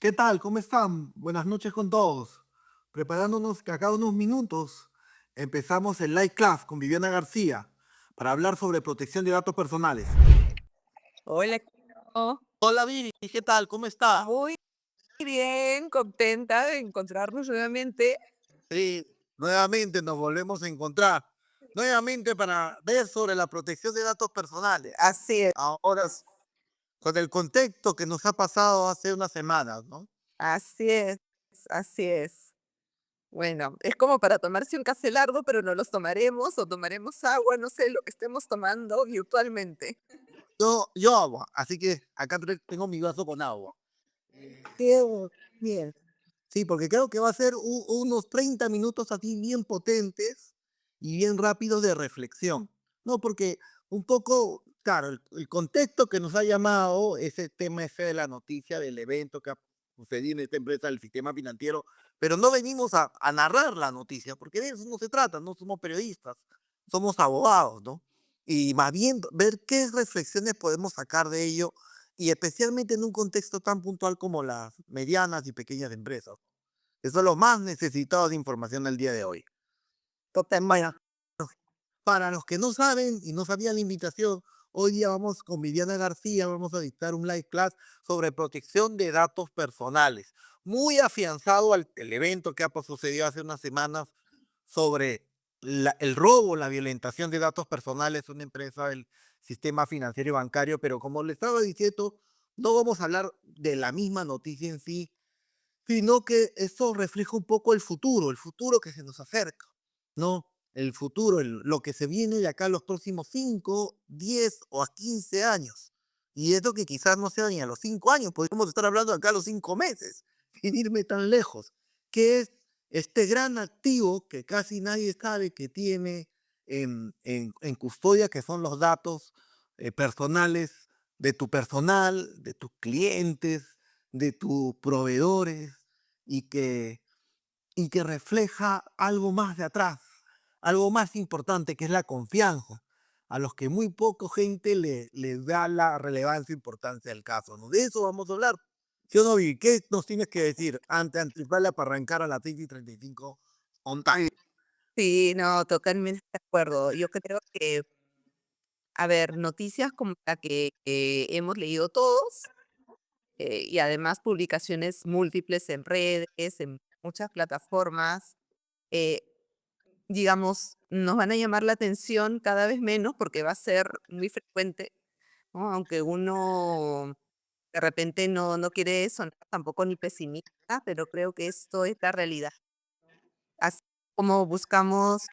¿Qué tal? ¿Cómo están? Buenas noches con todos. Preparándonos que a cada unos minutos empezamos el Live Class con Viviana García para hablar sobre protección de datos personales. Hola, Kiko. Hola Vivi, ¿qué tal? ¿Cómo está? Muy bien, contenta de encontrarnos nuevamente. Sí, nuevamente nos volvemos a encontrar. Nuevamente para ver sobre la protección de datos personales. Así es, Ahora, con el contexto que nos ha pasado hace unas semanas, ¿no? así es, así es. Bueno, es como para tomarse un café largo, pero no los tomaremos o tomaremos agua, no sé, lo que estemos tomando virtualmente. Yo agua, así que acá tengo mi vaso con agua. Bien, bien. Sí, porque creo que va a ser unos 30 minutos así bien potentes y bien rápidos de reflexión, ¿no? Porque un poco, claro, el contexto que nos ha llamado ese tema ese de la noticia del evento que ha sucedido en esta empresa del sistema financiero, pero no venimos a narrar la noticia, porque de eso no se trata, no somos periodistas, somos abogados, ¿no? Y más bien ver qué reflexiones podemos sacar de ello y especialmente en un contexto tan puntual como las medianas y pequeñas empresas. Eso es lo más necesitado de información al día de hoy. Totalmente. Vaya, para los que no saben y no sabían la invitación, hoy día vamos con Viviana García, vamos a dictar un live class sobre protección de datos personales, muy afianzado al el evento que ha sucedido hace unas semanas sobre el robo, la violentación de datos personales de una empresa del sistema financiero y bancario, pero como le estaba diciendo, no vamos a hablar de la misma noticia en sí, sino que eso refleja un poco el futuro que se nos acerca, ¿no? El futuro, lo que se viene de acá los próximos 5, 10 o a 15 años. Y esto que quizás no sea ni a los 5 años, podríamos estar hablando de acá a los 5 meses, sin irme tan lejos, que es este gran activo que casi nadie sabe que tiene en custodia, que son los datos personales de tu personal, de tus clientes, de tus proveedores y que refleja algo más de atrás, algo más importante que es la confianza, a los que muy poco gente le da la relevancia e importancia del caso, ¿no? De eso vamos a hablar. ¿Sí o no, Vivi? ¿Qué nos tienes que decir antes para arrancar a las 6:35 on time? Sí, no, totalmente de acuerdo. Yo creo que, a ver, noticias como la que hemos leído todos, y además publicaciones múltiples en redes, en muchas plataformas, eh, digamos, nos van a llamar la atención cada vez menos porque va a ser muy frecuente, ¿no? Aunque uno de repente no quiere sonar tampoco ni pesimista, pero creo que esto es la realidad. Así como buscamos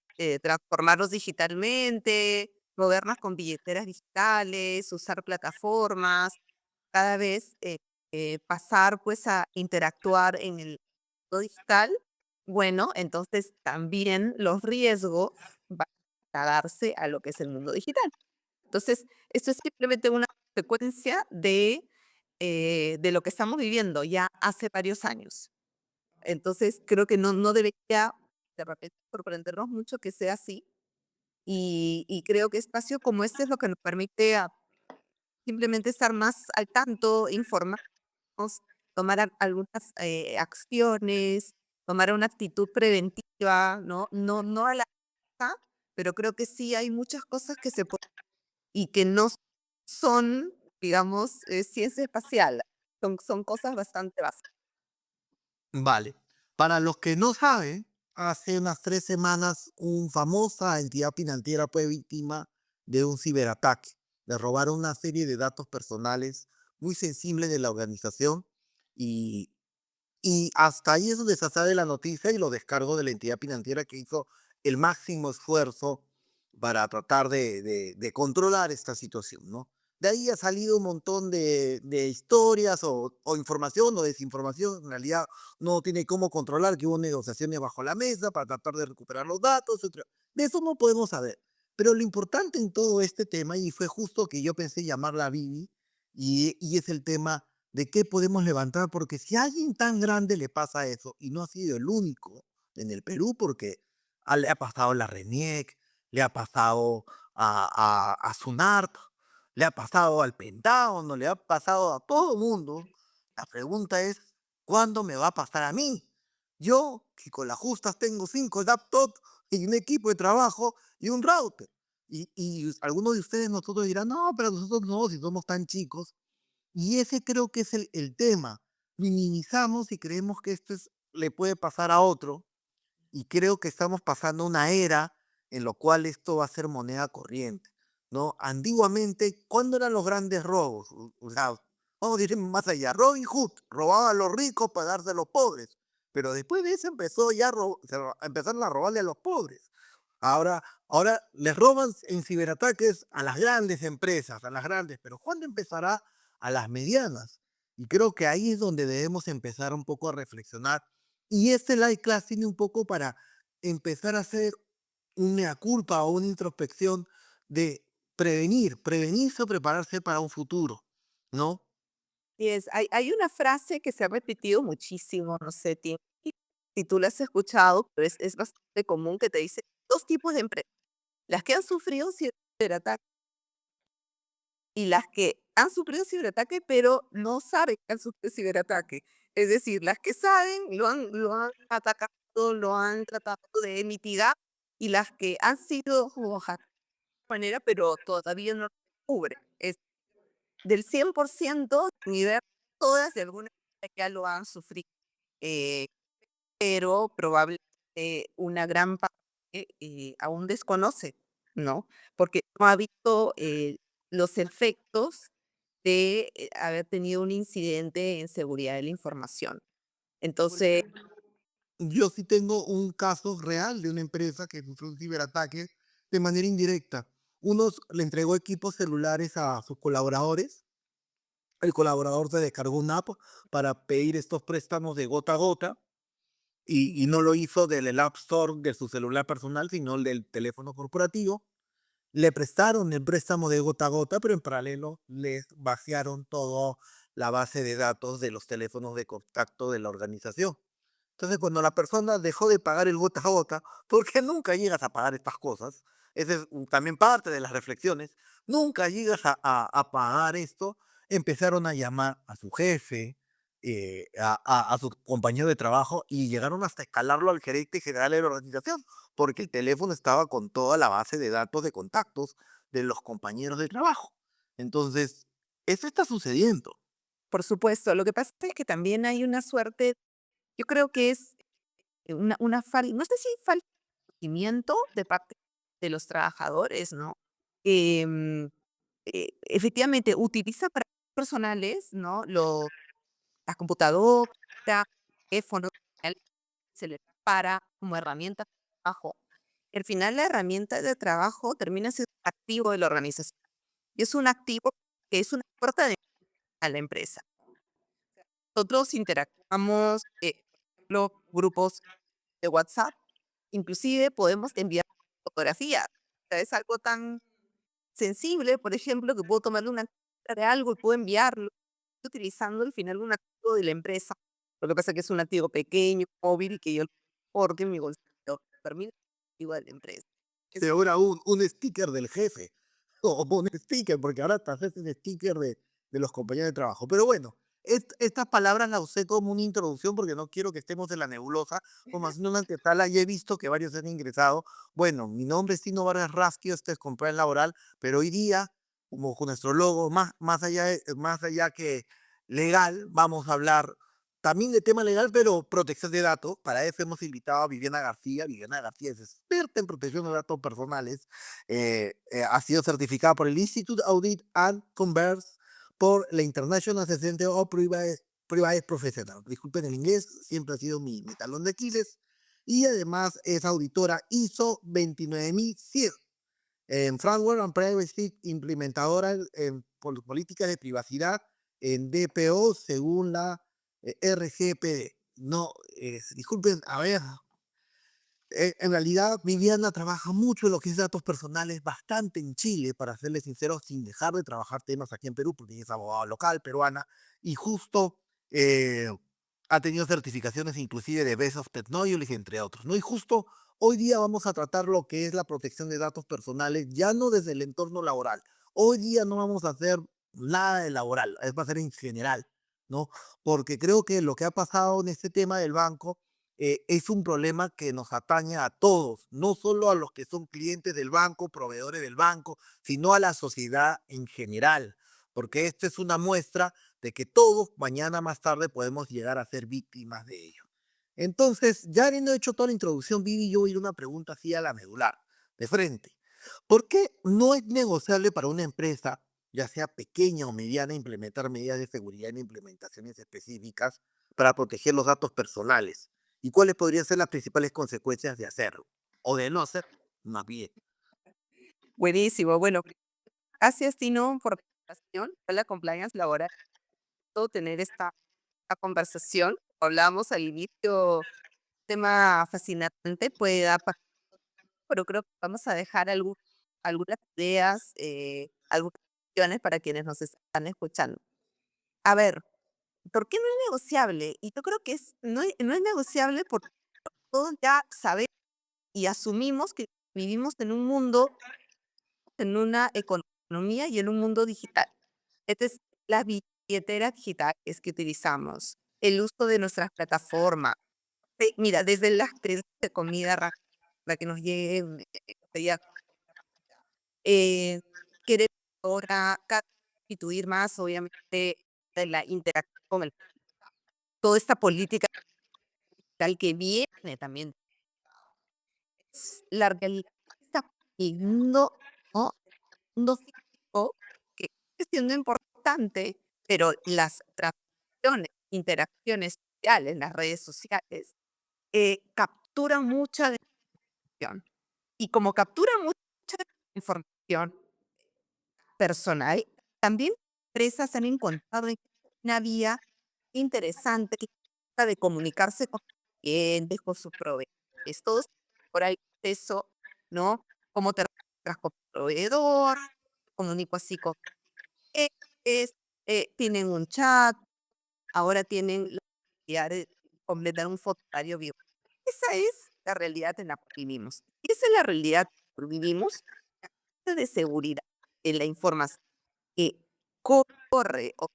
transformarnos digitalmente, movernos con billeteras digitales, usar plataformas, cada vez pasar pues a interactuar en el mundo digital, bueno, entonces también los riesgos van a darse a lo que es el mundo digital. Entonces, esto es simplemente una consecuencia de lo que estamos viviendo ya hace varios años. Entonces, creo que no debería de repente sorprendernos mucho que sea así. Y creo que espacio como este es lo que nos permite simplemente estar más al tanto, informarnos, tomar algunas acciones, tomar una actitud preventiva, ¿no? No a la fuerza, pero creo que sí hay muchas cosas que se pueden y que no son, digamos, ciencia espacial, son cosas bastante básicas. Vale. Para los que no saben, hace unas 3 semanas una famosa entidad financiera fue víctima de un ciberataque. Le robaron una serie de datos personales muy sensibles de la organización y, y hasta ahí es donde se sale la noticia y lo descargo de la entidad financiera que hizo el máximo esfuerzo para tratar de controlar esta situación, ¿no? De ahí ha salido un montón de historias o información o desinformación. En realidad no tiene cómo controlar que hubo negociaciones bajo la mesa para tratar de recuperar los datos. De eso no podemos saber. Pero lo importante en todo este tema, y fue justo que yo pensé llamarla a Vivi, y es el tema de qué podemos levantar, porque si a alguien tan grande le pasa eso, y no ha sido el único en el Perú, porque le ha pasado a la RENIEC, le ha pasado a SUNARP, le ha pasado al Pentágono, le ha pasado a todo el mundo. La pregunta es, ¿Cuándo me va a pasar a mí? Yo, que con las justas tengo 5 laptops y un equipo de trabajo y un router. Y algunos de ustedes, nosotros dirán, no, pero nosotros no, si somos tan chicos. Y ese creo que es el tema. Minimizamos y creemos que le puede pasar a otro, y creo que estamos pasando una era en la cual esto va a ser moneda corriente, ¿no? Antiguamente, ¿cuándo eran los grandes robos? O sea, vamos a ir más allá. Robin Hood robaba a los ricos para darse a los pobres, pero después de eso empezó ya empezaron a robarle a los pobres. Ahora les roban en ciberataques a las grandes empresas, a las grandes, pero ¿cuándo empezará a las medianas? Y creo que ahí es donde debemos empezar un poco a reflexionar. Y este live class tiene un poco para empezar a hacer una culpa o una introspección de prevenirse o prepararse para un futuro, ¿no? Y hay una frase que se ha repetido muchísimo, no sé si tú la has escuchado, pero es bastante común que te dice dos tipos de empresas, las que han sufrido ciberataques y las que han sufrido ciberataque, pero no saben que han sufrido ciberataque. Es decir, las que saben lo han atacado, lo han tratado de mitigar, y las que han sido como hackeadas de manera, pero todavía no lo descubren. Es del 100% ni ver todas de alguna manera ya lo han sufrido. Eh, pero probablemente una gran parte aún desconoce, ¿no? Porque no ha visto los efectos de haber tenido un incidente en seguridad de la información. Entonces, Yo sí tengo un caso real de una empresa que sufrió un ciberataque de manera indirecta. Unos le entregó equipos celulares a sus colaboradores. El colaborador se descargó una app para pedir estos préstamos de gota a gota, y no lo hizo del App Store de su celular personal, sino el del teléfono corporativo. Le prestaron el préstamo de gota a gota, pero en paralelo les vaciaron toda la base de datos de los teléfonos de contacto de la organización. Entonces, cuando la persona dejó de pagar el gota a gota, porque nunca llegas a pagar estas cosas, esa es también parte de las reflexiones, nunca llegas a pagar esto, empezaron a llamar a su jefe, a su compañero de trabajo, y llegaron hasta escalarlo al gerente general de la organización, porque el teléfono estaba con toda la base de datos de contactos de los compañeros de trabajo. Entonces, eso está sucediendo. por supuesto, lo que pasa es que también hay una suerte, yo creo que es una falta, no sé si falta de conocimiento de parte de los trabajadores, ¿no? Em, efectivamente, utiliza para personales, ¿no? Las computadoras, teléfonos, se le para como herramienta de trabajo. Al final, la herramienta de trabajo termina siendo un activo de la organización. Y es un activo que es una puerta de a la empresa. Nosotros interactuamos, por ejemplo, grupos de WhatsApp, inclusive podemos enviar fotografías. O sea, es algo tan sensible, por ejemplo, que puedo tomarle una captura de algo y puedo enviarlo utilizando al final un activo de la empresa. Lo que pasa es que es un activo pequeño, móvil, que yo porque en mi bolsillo permite activo de la empresa. Es Ahora un sticker del jefe, o un sticker, porque ahora te haces el sticker de los compañeros de trabajo. Pero bueno, estas palabras las usé como una introducción porque no quiero que estemos en la nebulosa, como haciendo una antesala, y he visto que varios han ingresado. Bueno, mi nombre es Tino Vargas Rasquio, este es Compliance Laboral, pero hoy día, como con nuestro logo, más allá que legal, vamos a hablar también de tema legal, pero protección de datos. Para eso hemos invitado a Viviana García. Viviana García es experta en protección de datos personales. Ha sido certificada por el Institute Audit and Converse, por la International Association of Private Professionals. Disculpen el inglés, siempre ha sido mi talón de Aquiles. Y además es auditora ISO 29100 en Framework and Privacy, implementadora en políticas de privacidad en DPO según la RGPD. No, disculpen, a ver, en realidad Viviana trabaja mucho en lo que es datos personales, bastante en Chile, para serles sincero, sin dejar de trabajar temas aquí en Perú, porque ella es abogada local peruana, y justo eh, ha tenido certificaciones inclusive de Best of Technology, entre otros, ¿no? Y justo hoy día vamos a tratar lo que es la protección de datos personales, ya no desde el entorno laboral. Hoy día no vamos a hacer nada de laboral, va a ser en general. ¿no? Porque creo que lo que ha pasado en este tema del banco es un problema que nos atañe a todos, no solo a los que son clientes del banco, proveedores del banco, sino a la sociedad en general, porque esta es una muestra de que todos mañana más tarde podemos llegar a ser víctimas de ello. Entonces, ya habiendo hecho toda la introducción, Vivi, yo voy a ir a una pregunta así a la medular, de frente. ¿Por qué no es negociable para una empresa, ya sea pequeña o mediana, implementar medidas de seguridad en implementaciones específicas para proteger los datos personales? ¿Y cuáles podrían ser las principales consecuencias de hacerlo? O de no hacerlo, más bien. Buenísimo. Bueno, gracias, Tino, por la presentación. La compliance laboral, todo tener esta conversación. Hablamos al inicio, tema fascinante, puede dar pero creo que vamos a dejar algunas ideas, algunas opciones para quienes nos están escuchando. A ver, ¿por qué no es negociable? Y yo creo que no es negociable porque todos ya sabemos y asumimos que vivimos en un mundo, en una economía y en un mundo digital. Esta es la billetera digital es que utilizamos, el uso de nuestras plataformas. Mira, desde las experiencias de comida rápida, para que nos lleguen ya, eh, querer ahora constituir más, obviamente, de la interacción con toda esta política tal que viene también. La realidad está no, ¿no? Mundo físico, que sigue siendo importante, pero las transacciones, interacciones sociales, las redes sociales, capturan mucha de información. Y como capturan mucha información personal, también empresas han encontrado una vía interesante que trata de comunicarse con sus clientes, con sus proveedores. Todos por ahí eso, ¿no? Cómo te registras con tu proveedor, comunico así con clientes, tienen un chat, ahora tienen la posibilidad de completar un formulario bio. Esa es la realidad en la que vivimos. Y esa es la realidad que vivimos de seguridad en la información que corre o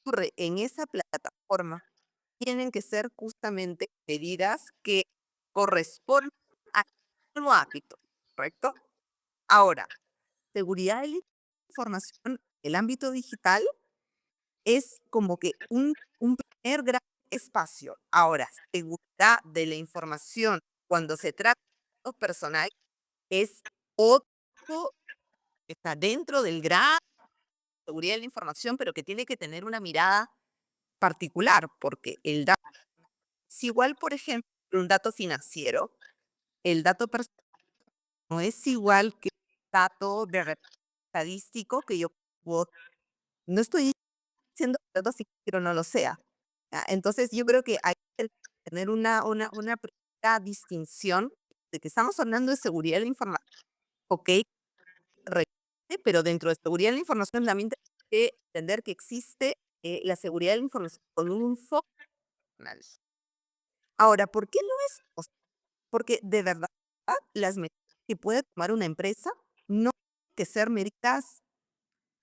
ocurre en esa plataforma tienen que ser justamente medidas que corresponden a nuevo ámbito, ¿correcto? Ahora, seguridad de la información, el ámbito digital es como que un primer gran espacio. Ahora, seguridad de la información cuando se trata de datos personal es otro que está dentro del gran seguridad de la información, pero que tiene que tener una mirada particular, porque el dato es igual, por ejemplo, un dato financiero, el dato personal no es igual que un dato estadístico que yo puedo, no estoy diciendo que el dato financiero no lo sea. Entonces, yo creo que hay que tener una primera distinción de que estamos hablando de seguridad de la información, ok, re- pero dentro de seguridad de la información también tenemos que entender que existe la seguridad de la información con un enfoque personal. Ahora, ¿por qué no es? Porque de verdad las medidas que puede tomar una empresa no tienen que ser medidas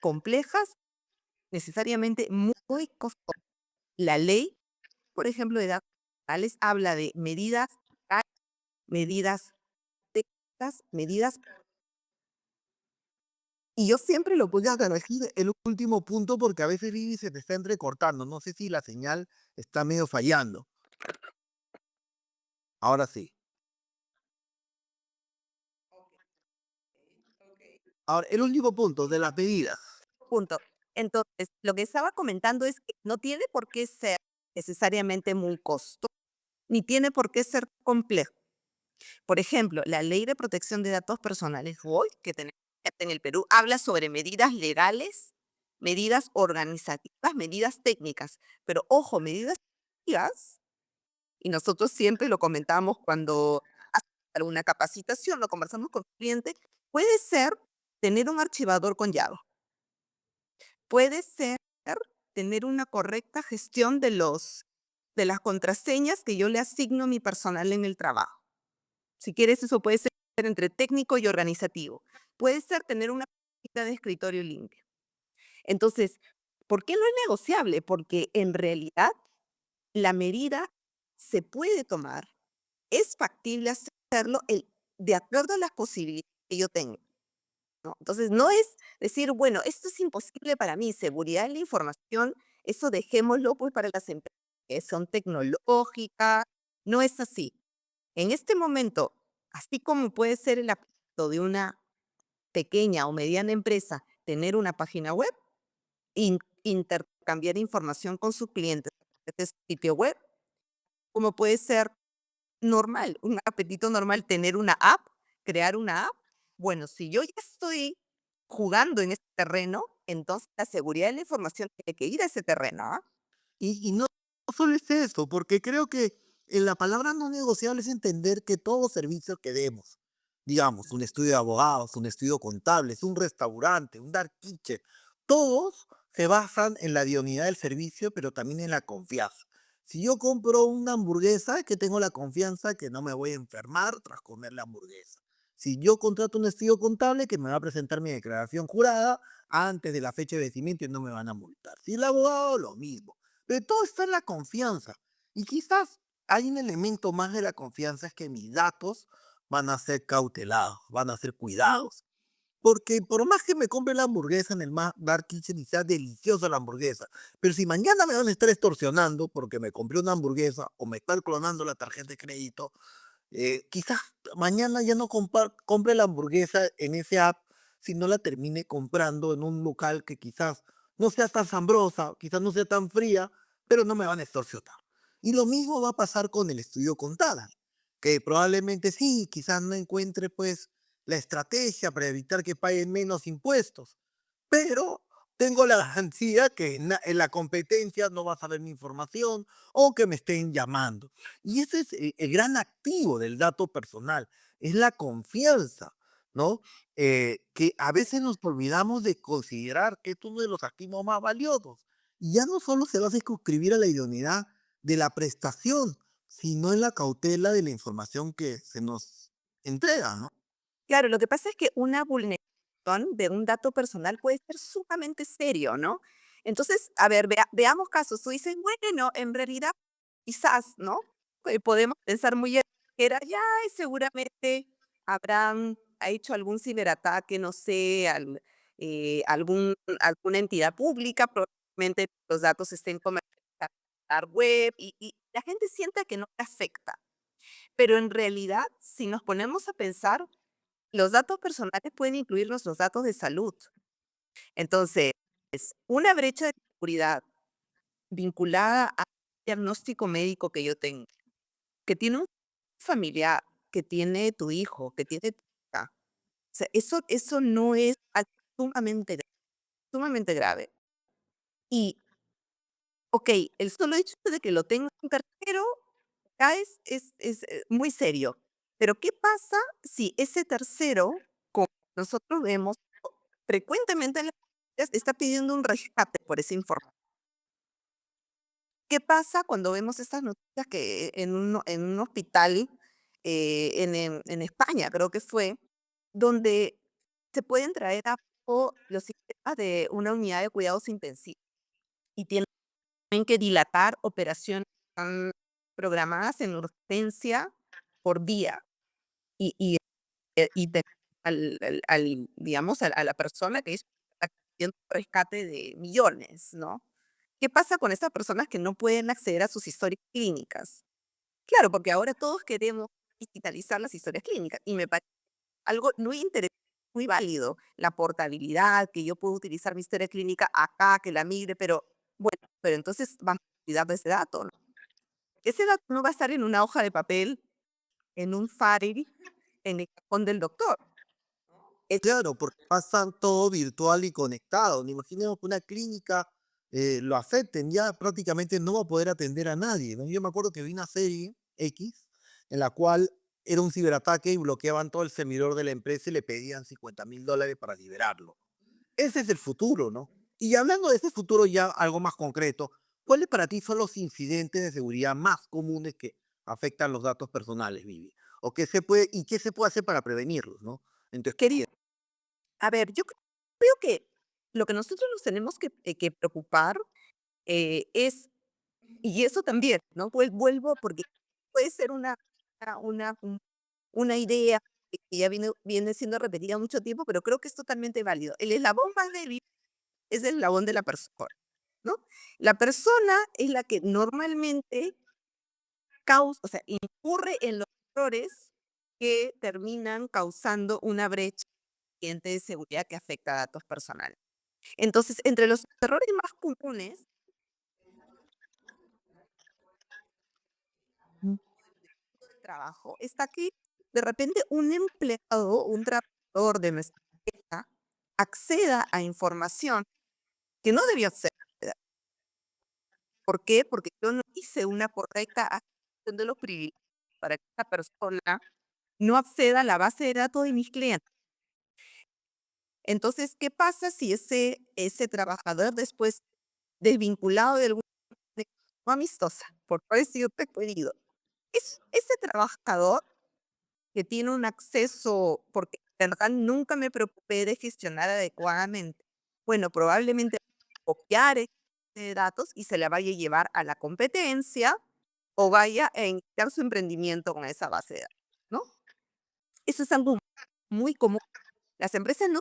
complejas, necesariamente muy costosas. La ley, por ejemplo, de datos personales habla de medidas, medidas técnicas, medidas, y yo siempre lo Voy puse a corregir el último punto porque a veces Vivi se te está entrecortando. No sé si la señal está medio fallando. Ahora sí. Ahora, el último punto de las medidas. punto. Entonces, lo que estaba comentando es que no tiene por qué ser necesariamente muy costoso, ni tiene por qué ser complejo. Por ejemplo, la Ley de Protección de Datos Personales hoy, que tenemos en el Perú, habla sobre medidas legales, medidas organizativas, medidas técnicas. Pero ojo, medidas técnicas, y nosotros siempre lo comentamos cuando hacemos alguna capacitación, lo conversamos con el cliente, puede ser tener un archivador con llave, puede ser tener una correcta gestión de las contraseñas que yo le asigno a mi personal en el trabajo. Si quieres, eso puede ser entre técnico y organizativo. Puede ser tener una mesita de escritorio limpio. Entonces, ¿Por qué no es negociable? Porque en realidad la medida se puede tomar, es factible hacerlo de acuerdo a las posibilidades que yo tengo, ¿no? Entonces, no es decir, bueno, esto es imposible para mí, seguridad de la información, eso dejémoslo pues para las empresas que son tecnológicas, no es así. En este momento, así como puede ser el aspecto de una pequeña o mediana empresa tener una página web, intercambiar información con sus clientes desde su sitio web, como puede ser normal, un apetito normal tener una app, crear una app. Bueno, si yo ya estoy jugando en ese terreno, entonces la seguridad de la información tiene que ir a ese terreno, ¿ah? Y no solo es eso, porque creo que en la palabra no negociable es entender que todo servicio que demos, digamos, un estudio de abogados, un estudio contable, un restaurante, un dark kitchen, todos se basan en la idoneidad del servicio, pero también en la confianza. Si yo compro una hamburguesa, es que tengo la confianza que no me voy a enfermar tras comer la hamburguesa. Si yo contrato un estudio contable que me va a presentar mi declaración jurada antes de la fecha de vencimiento y no me van a multar. Si el abogado, lo mismo. Pero todo está en la confianza. Y quizás hay un elemento más de la confianza, es que mis datos van a ser cautelados, van a ser cuidados. Porque por más que me compre la hamburguesa en el Dark Kitchen y sea deliciosa la hamburguesa, pero si mañana me van a estar extorsionando porque me compré una hamburguesa o me están clonando la tarjeta de crédito, quizás mañana ya no compre la hamburguesa en ese app, sino la termine comprando en un local que quizás no sea tan sabrosa, quizás no sea tan fría, pero no me van a extorsionar. Y lo mismo va a pasar con el estudio contable, que probablemente sí, quizás no encuentre pues la estrategia para evitar que paguen menos impuestos, pero tengo la garantía que en la competencia no vas a ver mi información o que me estén llamando. Y ese es el gran activo del dato personal, es la confianza, ¿no? Que a veces nos olvidamos de considerar que es uno de los activos más valiosos. Y ya no solo se va a circunscribir a la idoneidad de la prestación, sino en la cautela de la información que se nos entrega, ¿no? Claro, lo que pasa es que una vulneración de un dato personal puede ser sumamente serio, ¿no? Entonces, a ver, veamos casos. Tú dices, bueno, en realidad, quizás, ¿no? Podemos pensar muy a la ligera, ya, y seguramente habrán ha hecho algún ciberataque, no sé, alguna entidad pública, probablemente los datos estén comercializados en la dark web y la gente siente que no le afecta. Pero en realidad, si nos ponemos a pensar, los datos personales pueden incluir nuestros datos de salud. Entonces, una brecha de seguridad vinculada al diagnóstico médico que yo tengo, que tiene un familiar, que tiene tu hijo, que tiene tu hija. O sea, eso no es algo sumamente grave. Y, ok, el solo hecho de que lo tenga un tercero ya es muy serio. Pero, ¿qué pasa si ese tercero, como nosotros vemos frecuentemente en las noticias, está pidiendo un rescate por esa información? ¿Qué pasa cuando vemos estas noticias que en un hospital, en España creo que fue, donde se pueden traer abajo los sistemas de una unidad de cuidados intensivos y tienen que dilatar operaciones que están programadas en urgencia por día y tener digamos, a la persona que hizo está pidiendo un rescate de millones, ¿no? ¿Qué pasa con esas personas que no pueden acceder a sus historias clínicas? Claro, porque ahora todos queremos digitalizar las historias clínicas y me parece algo muy interesante, muy válido, la portabilidad, que yo puedo utilizar mi historia clínica acá, que la migre, pero bueno, pero entonces vamos a cuidar de ese dato, ¿no? Ese dato no va a estar en una hoja de papel, en un file, en el cajón del doctor. Es Claro, porque pasan todo virtual y conectado. Ni imaginemos que una clínica lo afecten, ya prácticamente no va a poder atender a nadie, ¿no? Yo me acuerdo que vi una serie X en la cual era un ciberataque y bloqueaban todo el servidor de la empresa y le pedían $50,000 para liberarlo. Ese es el futuro, ¿no? Y hablando de ese futuro ya algo más concreto, ¿cuáles para ti son los incidentes de seguridad más comunes que afectan los datos personales, Vivi? ¿O qué se puede hacer para prevenirlos, ¿no? En tu querido. experiencia. A ver, yo creo que lo que nosotros nos tenemos que preocupar es, y eso también, ¿no? Vuelvo porque puede ser una idea que ya viene siendo repetida mucho tiempo, pero creo que es totalmente válido. El eslabón más débil es el eslabón de la persona, ¿no? La persona es la que normalmente o sea, incurre en los errores que terminan causando una brecha de seguridad que afecta a datos personales. Entonces, entre los errores más comunes, trabajo está que de repente un empleado, un trabajador de nuestra empresa acceda a información que no debió acceder. ¿Por qué? Porque yo no hice una correcta asignación de los privilegios para que esta persona no acceda a la base de datos de mis clientes. Entonces, ¿qué pasa si ese trabajador después desvinculado de alguna manera no amistosa, por no decirte querido, es ese trabajador que tiene un acceso, porque en verdad nunca me preocupé de gestionar adecuadamente. Bueno, probablemente copiar ese datos y se la vaya a llevar a la competencia o vaya a iniciar su emprendimiento con esa base de datos, ¿no? Eso es algo muy común. Las empresas no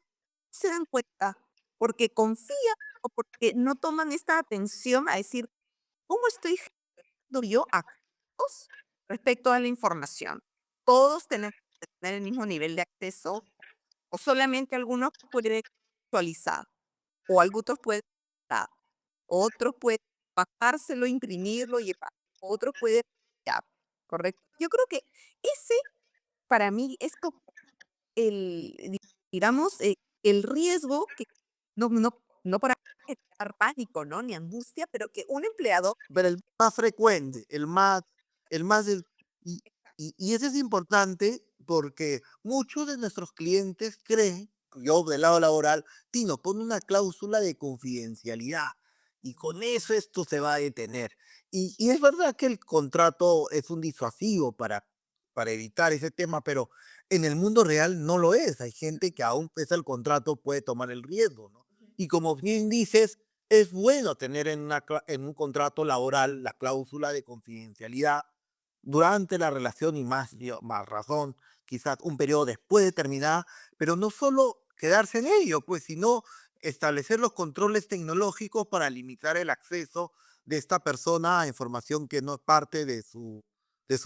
se dan cuenta porque confían o porque no toman esta atención a decir, ¿cómo estoy yo accesos respecto a la información? Todos tenemos que tener el mismo nivel de acceso o solamente algunos pueden actualizar o otros pueden editar, otros pueden bajárselo, imprimirlo y llevar, otros pueden ya, ¿correcto? Yo creo que ese para mí es como digamos, el riesgo que no para generar pánico, ¿no? Ni angustia, pero que un empleado Pero el más frecuente, el más y y ese es importante porque muchos de nuestros clientes creen, yo del lado laboral, Tino, pone una cláusula de confidencialidad y con eso esto se va a detener. Y es verdad que el contrato es un disuasivo para evitar ese tema, pero en el mundo real no lo es. Hay gente que aún pese al contrato puede tomar el riesgo, ¿no? Y como bien dices, es bueno tener en un contrato laboral la cláusula de confidencialidad durante la relación y más razón, quizás un periodo después de terminar, pero no solo quedarse en ello, pues, sino establecer los controles tecnológicos para limitar el acceso de esta persona a información que no es parte de su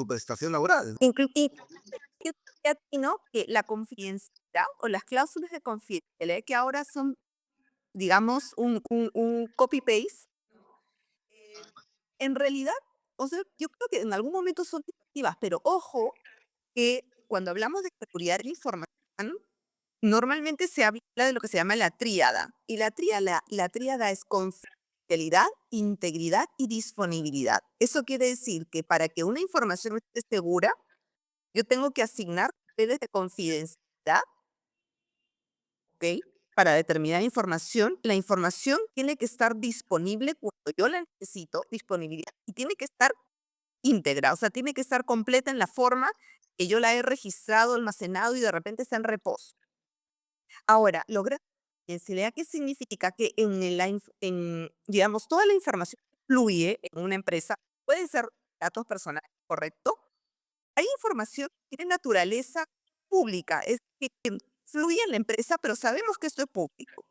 prestación laboral. y yo diría a ti, ¿no? Que la confidencialidad o las cláusulas de confidencialidad que ahora son, digamos, un copy paste, en realidad, o sea, yo creo que en algún momento son efectivas, pero ojo que cuando hablamos de seguridad de la información, normalmente se habla de lo que se llama la tríada. Y la tríada es confidencialidad, integridad y disponibilidad. Eso quiere decir que para que una información esté segura, yo tengo que asignar niveles de confidencialidad, ¿ok? Para determinar información. La información tiene que estar disponible cuando yo la necesito, disponibilidad, y tiene que estar íntegra, o sea, tiene que estar completa en la forma que yo la he registrado, almacenado y de repente está en reposo. Ahora, lograr confidencialidad, ¿qué significa? Que digamos, toda la información que fluye en una empresa puede ser datos personales, ¿correcto? Hay información que tiene naturaleza pública, es que fluye en la empresa, pero sabemos que esto es público.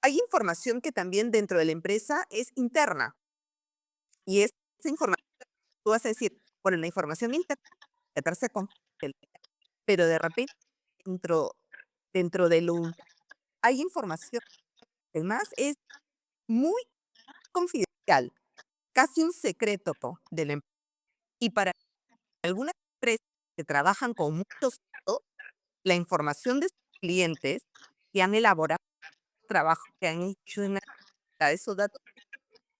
Hay información que también dentro de la empresa es interna y esa información, tú vas a decir, bueno, la información interna tratarse con pero de repente dentro, dentro de lo hay información, además es muy confidencial, casi un secreto de la empresa. Y para algunas empresas que trabajan con muchos datos, la información de sus clientes que han elaborado trabajo, que han hecho de esos datos,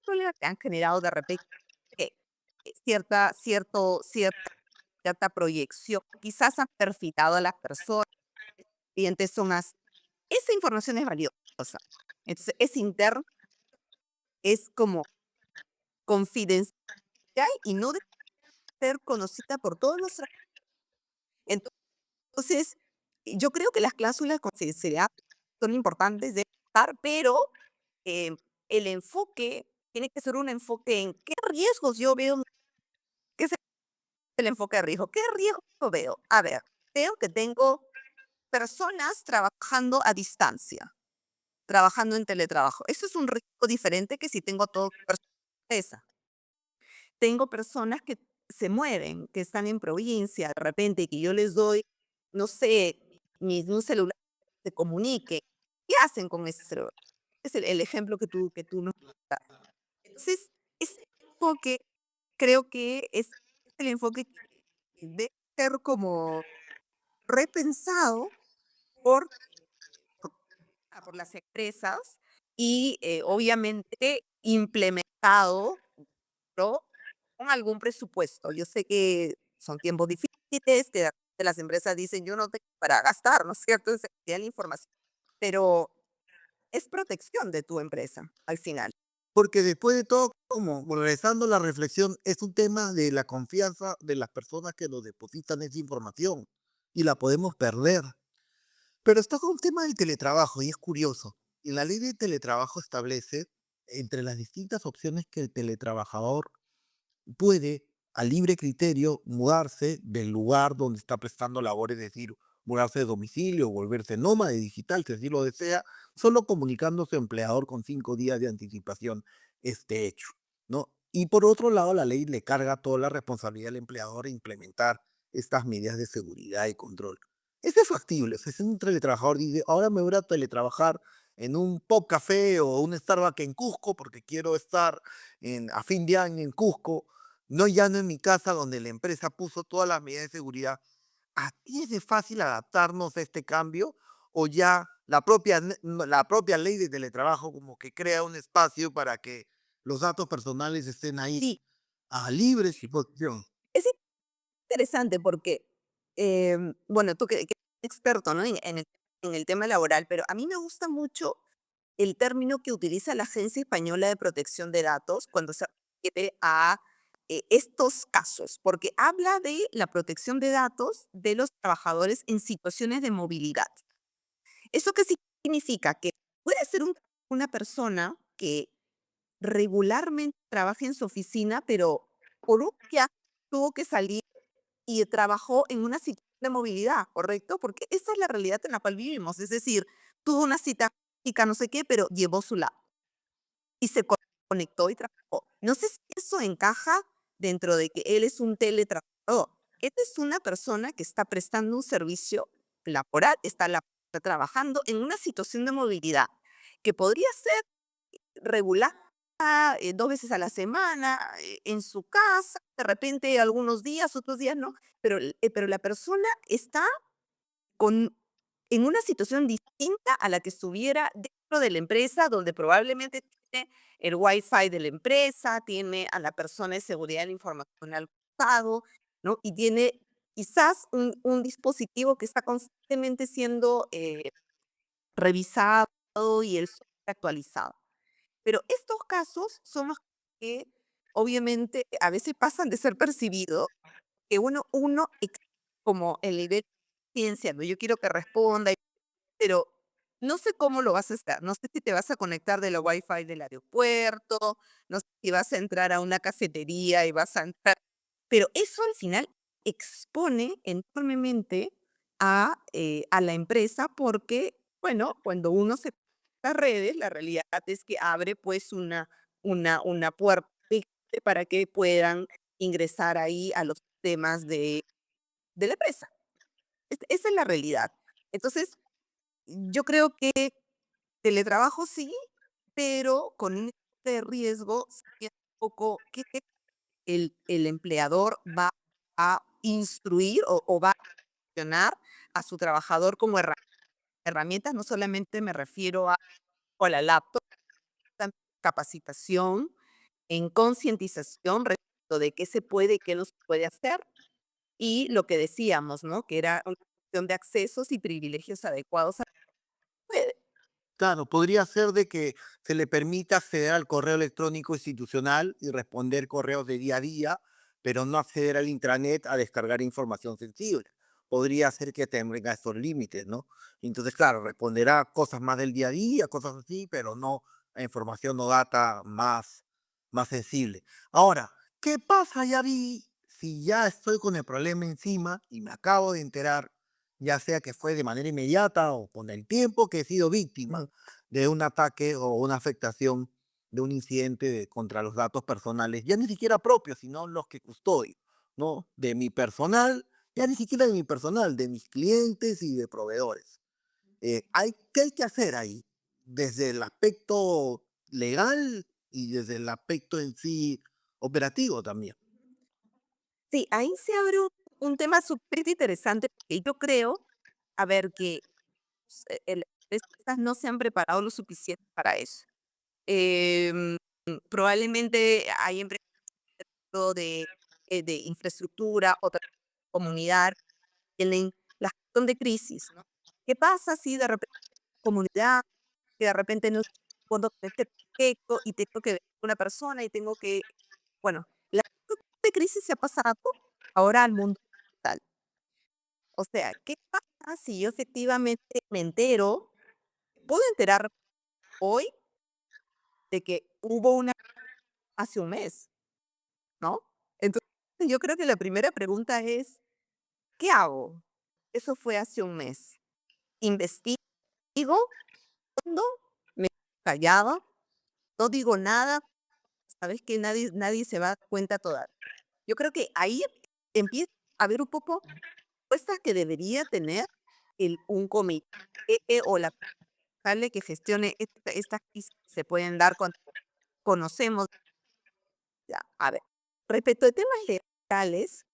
problemas que han generado de repente eh, cierta proyección, quizás han perfilado a las personas, clientes son así. Esa información es valiosa. Entonces, es interna, es como confidencial y no debe ser conocida por todos los Entonces, yo creo que las cláusulas de confidencialidad son importantes. trabajar, pero el enfoque tiene que ser un enfoque en qué riesgos yo veo, qué es el enfoque de riesgo, qué riesgos yo veo. A ver, veo que tengo personas trabajando a distancia, trabajando en teletrabajo. Eso es un riesgo diferente que si tengo todo personas. Tengo personas que se mueven, que están en provincia, de repente, que yo les doy, no sé, un celular que se comunique. ¿Qué hacen con ese celular? Es el ejemplo que tú nos das. Entonces, ese enfoque creo que es el enfoque que debe ser como repensado por, por las empresas y obviamente implementado, ¿no?, con algún presupuesto. Yo sé que son tiempos difíciles, que de repente las empresas dicen, yo no tengo para gastar, ¿no es cierto?, en seguridad de la información, pero es protección de tu empresa al final. Porque después de todo, como regresando a la reflexión, es un tema de la confianza de las personas que nos depositan esa información y la podemos perder. Pero está con el tema del teletrabajo y es curioso. Y la ley de teletrabajo establece entre las distintas opciones que el teletrabajador puede, a libre criterio, mudarse del lugar donde está prestando labores, es decir, mudarse de domicilio, volverse nómade digital, si así lo desea, solo comunicando a su empleador con 5 días de anticipación este hecho, ¿no? Y por otro lado, la ley le carga toda la responsabilidad al empleador de implementar estas medidas de seguridad y control. Eso es factible. O sea, si un teletrabajador dice, ahora me voy a teletrabajar en un pop café o un Starbucks en Cusco porque quiero estar a fin de año en Cusco, no ya no en mi casa donde la empresa puso todas las medidas de seguridad. ¿A ti es de fácil adaptarnos a este cambio o ya la propia ley de teletrabajo como que crea un espacio para que los datos personales estén ahí Sí, a libre disposición? es interesante porque, bueno, tú que eres experto, ¿no?, en el tema laboral, pero a mí me gusta mucho el término que utiliza la Agencia Española de Protección de Datos cuando se refiere a estos casos, porque habla de la protección de datos de los trabajadores en situaciones de movilidad. ¿Eso qué significa? Que puede ser una persona que regularmente trabaja en su oficina, pero por un día tuvo que salir y trabajó en una situación de movilidad, ¿correcto? Porque esa es la realidad en la cual vivimos. Es decir, tuvo una cita médica, no sé qué, pero llevó su laptop y se conectó y trabajó. No sé si eso encaja dentro de que él es un teletrabajador. Esta es una persona que está prestando un servicio laboral, está trabajando en una situación de movilidad que podría ser regular, 2 veces a la semana, en su casa, de repente algunos días, otros días no, pero la persona está con en una situación distinta a la que estuviera dentro de la empresa, donde probablemente tiene el Wi-Fi de la empresa, tiene a la persona de seguridad de la información al costado, ¿no? Y tiene quizás un dispositivo que está constantemente siendo, revisado y el software actualizado. Pero estos casos son los que obviamente a veces pasan de ser percibidos, que uno como el nivel de ciencia, ¿no? Yo quiero que responda, pero no sé cómo lo vas a hacer. No sé si te vas a conectar de la Wi-Fi del aeropuerto, no sé si vas a entrar a una cafetería y vas a entrar, pero eso al final expone enormemente a la empresa porque, bueno, cuando uno se las redes, la realidad es que abre pues una puerta para que puedan ingresar ahí a los temas de la empresa. Esa es la realidad. Entonces, yo creo que teletrabajo sí, pero con un enfoque de riesgo, sabiendo un poco que el empleador va a instruir o va a accionar a su trabajador como herramientas, no solamente me refiero a la laptop, también capacitación, en concientización respecto de qué se puede y qué no se puede hacer, y lo que decíamos, ¿no?, que era una cuestión de accesos y privilegios adecuados a puede. Claro, podría ser de que se le permita acceder al correo electrónico institucional y responder correos de día a día, pero no acceder al intranet a descargar información sensible. podría hacer que tenga estos límites, ¿no? Entonces, claro, responderá cosas más del día a día, cosas así, pero no a información o data más sensible. Ahora, ¿qué pasa, ya vi, si ya estoy con el problema encima y me acabo de enterar, ya sea que fue de manera inmediata o con el tiempo que he sido víctima Mm. de un ataque o una afectación de un incidente contra los datos personales, ya ni siquiera propios, sino los que custodio, ¿no? De mi personal, ya ni siquiera de mi personal, de mis clientes y de proveedores. ¿Qué hay que hacer ahí? Desde el aspecto legal y desde el aspecto en sí operativo también. Sí, ahí se abre un tema súper interesante, porque yo creo, a ver, que las empresas no se han preparado lo suficiente para eso. Em, Probablemente hay empresas de infraestructura, otra comunidad, tienen la gestión de crisis, ¿no? ¿Qué pasa si de repente comunidad, que de repente no puedo con este proyecto y tengo que ver con una persona y tengo que, bueno, la gestión de crisis se ha pasado ahora al mundo digital. O sea, ¿qué pasa si yo efectivamente me entero, puedo enterar hoy de que hubo una hace un mes, ¿no? Entonces, yo creo que la primera pregunta es, ¿qué hago? Eso fue hace un mes. ¿Investigo? ¿No? ¿Me quedo callada? ¿No digo nada? ¿Sabes que nadie se va a dar cuenta todavía? Yo creo que ahí empieza a haber un poco respuestas que debería tener un comité o la responsable que gestione estas crisis que se pueden dar cuando conocemos. Ya, a ver, respecto de temas legales,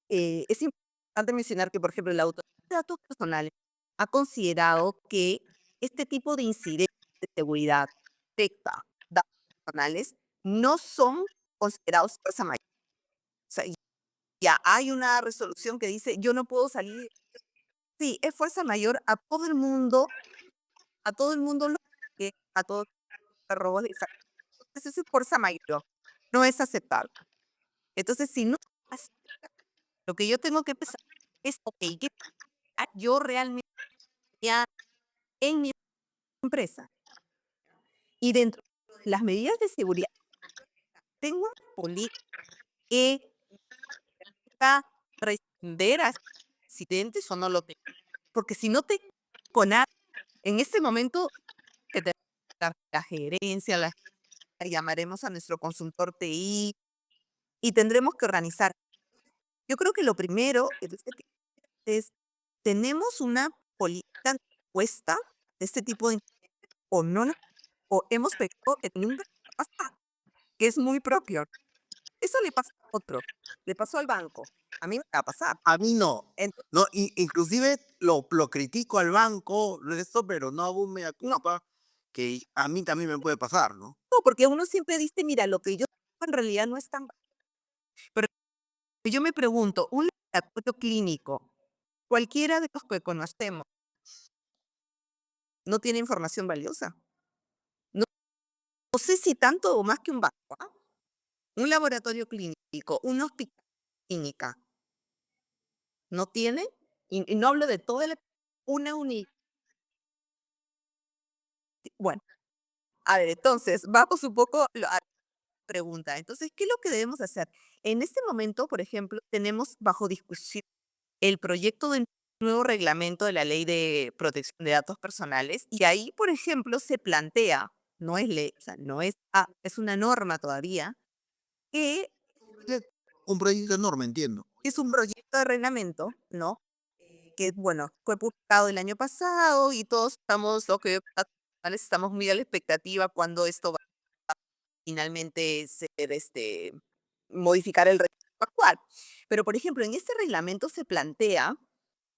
es importante mencionar que, por ejemplo, la Autoridad de Datos Personales ha considerado que este tipo de incidentes de seguridad afecta datos personales no son considerados fuerza mayor. O sea, ya hay una resolución que dice, yo no puedo salir. Sí, es fuerza mayor a todo el mundo lo que a todos los robos de entonces eso es fuerza mayor, no es aceptable. Entonces, si no hace lo que yo tengo que pensar es, okey, ¿qué yo realmente ya en mi empresa? Y dentro de las medidas de seguridad, tengo una política que busca responder a accidentes o no lo tengo. Porque si no tengo nada, en este momento que te la gerencia, llamaremos a nuestro consultor TI y tendremos que organizar. Yo creo que lo primero es, ¿tenemos una política puesta de este tipo de o no o hemos pecado en nunca pasa, que es muy propio? Eso le pasa a otro, le pasó al banco, a mí me va a pasar. A mí no. Entonces, No, inclusive lo critico al banco, esto, pero no hago un mea no, culpa que a mí también me puede pasar, ¿no? no, porque uno siempre dice: "Mira, lo que yo hago en realidad no es tan". Pero yo me pregunto, un laboratorio clínico, cualquiera de los que conocemos, ¿no tiene información valiosa? No, no sé si tanto o más que un banco, ¿ah? Un laboratorio clínico, un hospital, clínica, ¿no tiene? Y no hablo de todo el una uni bueno, a ver, entonces, vamos un poco a la pregunta. Entonces, ¿qué es lo que debemos hacer? En este momento, por ejemplo, tenemos bajo discusión el proyecto de nuevo reglamento de la Ley de Protección de Datos Personales, y ahí, por ejemplo, se plantea, no es ley, o sea, no es, es una norma todavía, que Es un proyecto enorme, entiendo. es un proyecto de reglamento, ¿no? Que, bueno, fue publicado el año pasado y todos estamos, estamos muy a la expectativa cuando esto va a finalmente ser, modificar el reglamento actual. Pero, por ejemplo, en este reglamento se plantea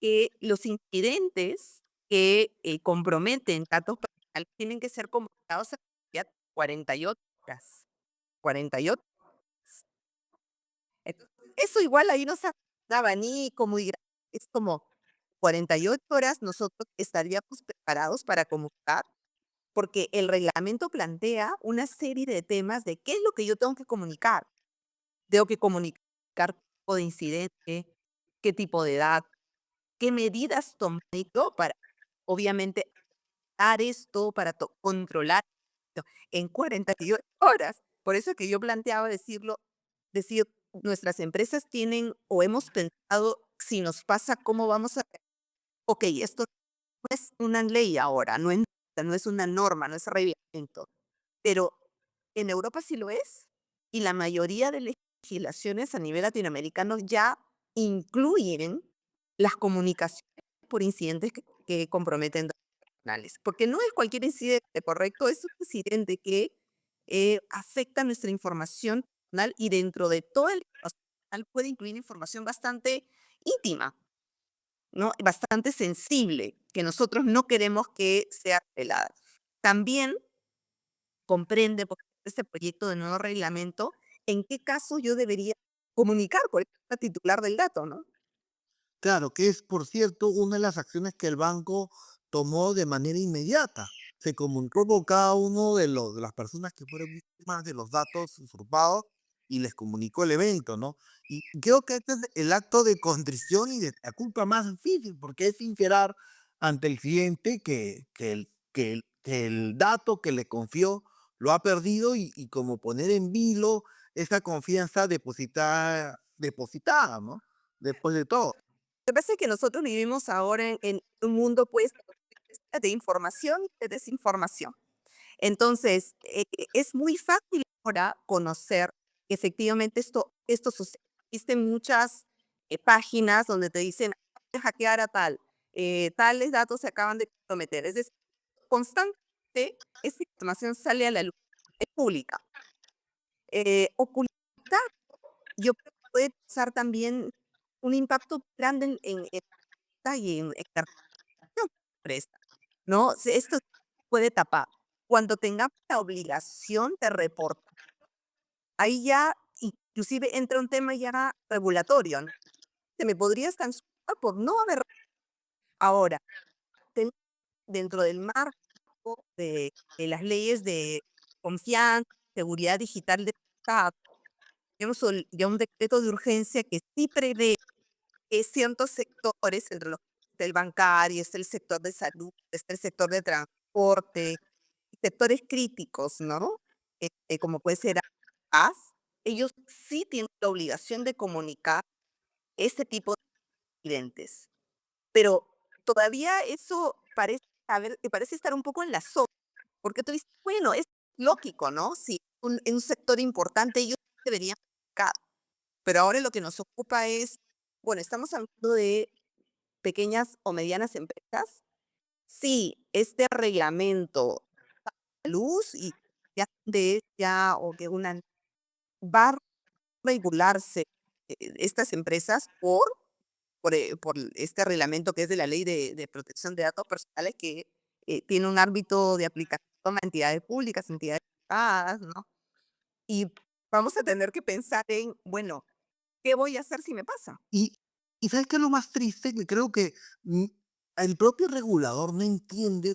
que los incidentes que comprometen datos personales tienen que ser comunicados a 48 horas. 48 horas. Entonces, eso igual ahí nos da un abanico muy grande. Es como 48 horas nosotros estaríamos preparados para comunicar, porque el reglamento plantea una serie de temas de qué es lo que yo tengo que comunicar. Tengo que comunicar qué tipo de incidente, qué tipo de edad. qué medidas tomé yo para, obviamente, dar esto, para controlar esto en 48 horas. Por eso que yo planteaba decir, nuestras empresas tienen o hemos pensado, si nos pasa, ¿cómo vamos a? Ok, esto no es una ley ahora, no es una norma, no es reglamento, pero en Europa sí lo es, y la mayoría de legislaciones a nivel latinoamericano ya incluyen las comunicaciones por incidentes que comprometen datos personales, porque no es cualquier incidente, ¿correcto? Es un incidente que afecta nuestra información personal y dentro de toda la información personal puede incluir información bastante íntima, ¿no? Bastante sensible, que nosotros no queremos que sea revelada. También comprende por este proyecto de nuevo reglamento en qué caso yo debería comunicar por ejemplo, al titular del dato, ¿no? Claro, que es, por cierto, una de las acciones que el banco tomó de manera inmediata. Se comunicó con cada uno de las personas que fueron víctimas de los datos usurpados y les comunicó el evento, ¿no? Y creo que este es el acto de contrición y de la culpa más difícil, porque es sincerar ante el cliente que el dato que le confió lo ha perdido y como poner en vilo esa confianza depositada, ¿no? Después de todo. Lo que pasa es que nosotros vivimos ahora en un mundo pues de información y de desinformación. Entonces, es muy fácil ahora conocer que efectivamente esto sucede. Existen muchas páginas donde te dicen, "Hay que hackear a tal, tales datos se acaban de comprometer". Es decir, constantemente esa información sale a la luz, es pública. Ocultar, yo creo que puede causar también un impacto grande en la empresa, ¿no? Esto puede tapar. Cuando tengamos la obligación de reportar, ahí ya inclusive entra un tema ya regulatorio, ¿no? Se me podría sancionar por no haber ahora, ten dentro del marco de las leyes de confianza, seguridad digital del Estado, tenemos ya un decreto de urgencia que sí prevé que ciertos sectores, entre los del bancario, está el sector de salud, está el sector de transporte, sectores críticos, ¿no? Como puede ser AS, ellos sí tienen la obligación de comunicar este tipo de incidentes, pero todavía eso parece estar un poco en la sombra, porque tú dices, bueno, es lógico, ¿no? Si en un sector importante ellos deberían comunicar, pero ahora lo que nos ocupa es, bueno, estamos hablando de pequeñas o medianas empresas. Sí, este reglamento luz y ya o que una va a regularse, estas empresas por este reglamento que es de la Ley de Protección de Datos Personales que, tiene un ámbito de aplicación a entidades públicas, entidades privadas, ¿no? Y vamos a tener que pensar en, bueno, ¿qué voy a hacer si me pasa? Y, y ¿sabes qué es lo más triste? Que creo que mm, el propio regulador no entiende,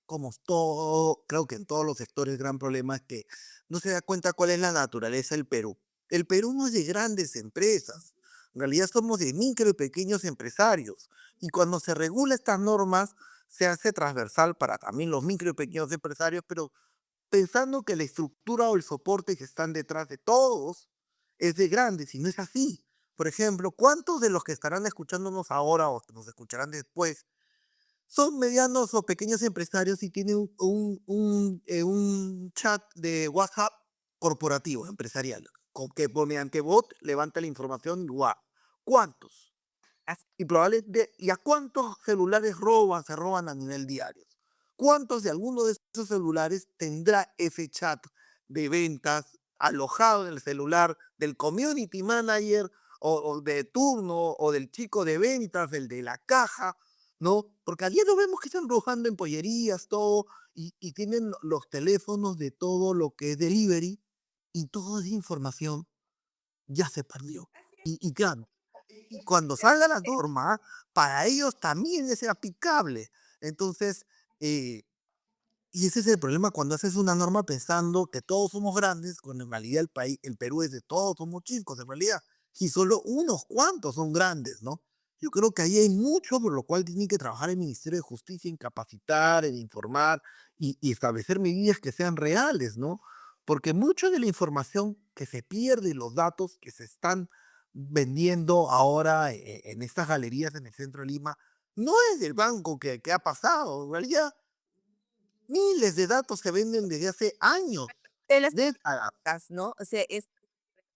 como todo, creo que en todos los sectores el gran problema es que no se da cuenta cuál es la naturaleza del Perú. El Perú no es de grandes empresas, en realidad somos de micro y pequeños empresarios. Y cuando se regula estas normas, se hace transversal para también los micro y pequeños empresarios, pero pensando que la estructura o el soporte que están detrás de todos es de grandes, y no es así. Por ejemplo, ¿cuántos de los que estarán escuchándonos ahora o que nos escucharán después son medianos o pequeños empresarios y tienen un chat de WhatsApp corporativo, empresarial, que mediante bot levanta la información igual? ¿Cuántos? Y probablemente, ¿y a cuántos celulares se roban a nivel diario? ¿Cuántos de alguno de esos celulares tendrá ese chat de ventas alojado en el celular del community manager o de turno o del chico de ventas, del de la caja? ¿No? Porque a diario vemos que están robando en pollerías, todo, y tienen los teléfonos de todo lo que es delivery y toda esa información ya se perdió. Y claro, y cuando salga la norma, para ellos también es aplicable. Entonces, eh, y ese es el problema cuando haces una norma pensando que todos somos grandes, cuando en realidad el Perú es de todos, somos chicos en realidad, y solo unos cuantos son grandes, ¿no? Yo creo que ahí hay mucho por lo cual tiene que trabajar el Ministerio de Justicia en capacitar, en informar y establecer medidas que sean reales, ¿no? Porque mucho de la información que se pierde, los datos que se están vendiendo ahora en estas galerías en el centro de Lima, no es del banco que ha pasado. En realidad, miles de datos se venden desde hace años, De las décadas. marcas, ¿no? O sea, es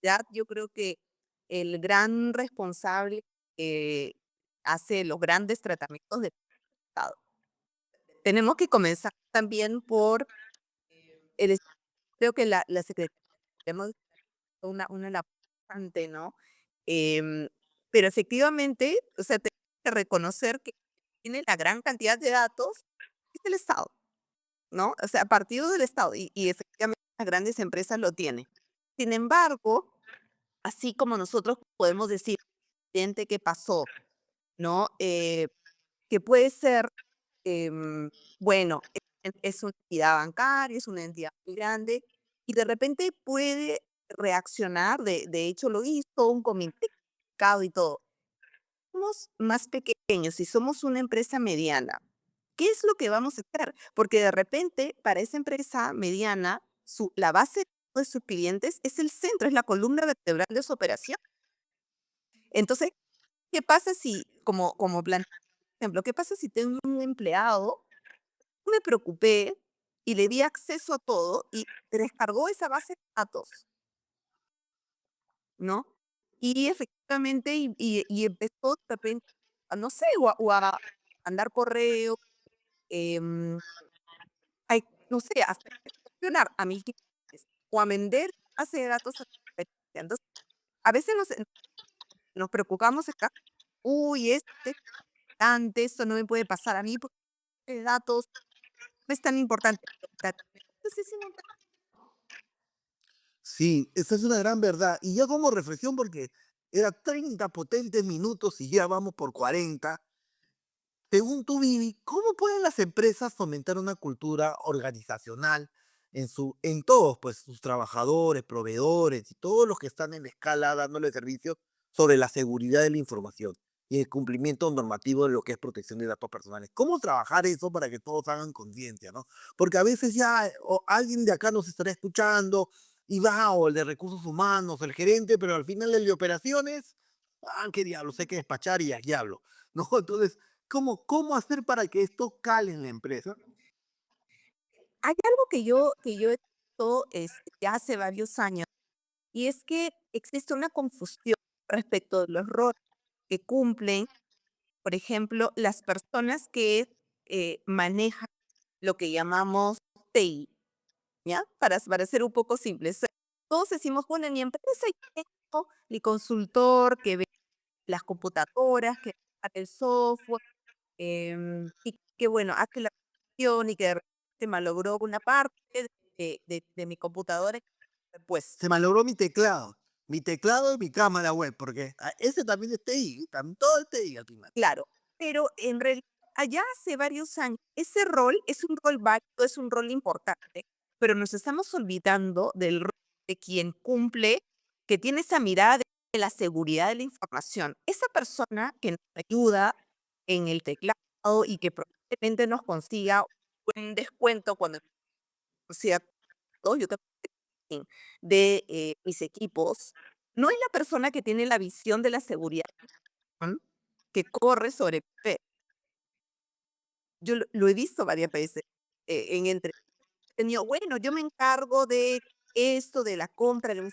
ya yo creo que el gran responsable que hace los grandes tratamientos del Estado. Tenemos que comenzar también por el es creo que la Secretaría tenemos una labor importante, ¿no? Em, pero efectivamente, o sea, tenemos que reconocer que tiene la gran cantidad de datos es el Estado, ¿no? O sea, a partir del Estado y efectivamente las grandes empresas lo tienen. Sin embargo, así como nosotros podemos decir: "Accidente que pasó", ¿no? Que puede ser, bueno, es una entidad bancaria, es una entidad muy grande, y de repente puede reaccionar, de hecho lo hizo, un comité y todo. Somos más pequeños, si somos una empresa mediana, ¿qué es lo que vamos a hacer? Porque de repente, para esa empresa mediana, la base de sus clientes es el centro, es la columna vertebral de su operación. Entonces, ¿qué pasa si, como ejemplo, qué pasa si tengo un empleado, me preocupé y le di acceso a todo y descargó esa base de datos, ¿no? Y efectivamente, y empezó de repente, no sé, o a mandar correo, em, no sé, hasta cuestionar a mis clientes o a vender base de datos a la competencia. Entonces, a veces nos preocupamos acá, uy, antes, eso no me puede pasar a mí porque datos no es tan importante. Entonces, sí, Sí, esa es una gran verdad. Y ya como reflexión, porque era 30 potentes minutos y ya vamos por 40. Según tú, Vivi, ¿cómo pueden las empresas fomentar una cultura organizacional en todos, pues, sus trabajadores, proveedores y todos los que están en la escala dándole servicio sobre la seguridad de la información y el cumplimiento normativo de lo que es protección de datos personales? ¿Cómo trabajar eso para que todos hagan conciencia, no? Porque a veces ya alguien de acá nos estará escuchando y va, o el de recursos humanos, el gerente, pero al final el de operaciones, qué diablo, sé que despachar y ya diablo, ¿no? Entonces, ¿cómo hacer para que esto cale en la empresa? hay algo que yo he visto, ya hace varios años, y es que existe una confusión respecto de los roles que cumplen, por ejemplo, las personas que, manejan lo que llamamos TI, ¿ya? Para ser un poco simples. Todos decimos, bueno, en mi empresa yo tengo mi consultor que ve las computadoras, que hace el software, y que bueno, hace la gestión y que de repente malogró una parte de mi computadora y pues Se malogró mi teclado y mi cámara web, porque ese también es TI, también todo es TI al final. claro, pero en realidad allá hace varios años ese rol es un rol válido, es un rol importante, pero nos estamos olvidando del rol de quien cumple, que tiene esa mirada de la seguridad de la información. Esa persona que nos ayuda en el teclado y que probablemente nos consiga un descuento cuando sea yo también de mis equipos, no es la persona que tiene la visión de la seguridad que corre sobre yo lo he visto varias veces, en tenido, bueno, yo me encargo de esto, de la compra de un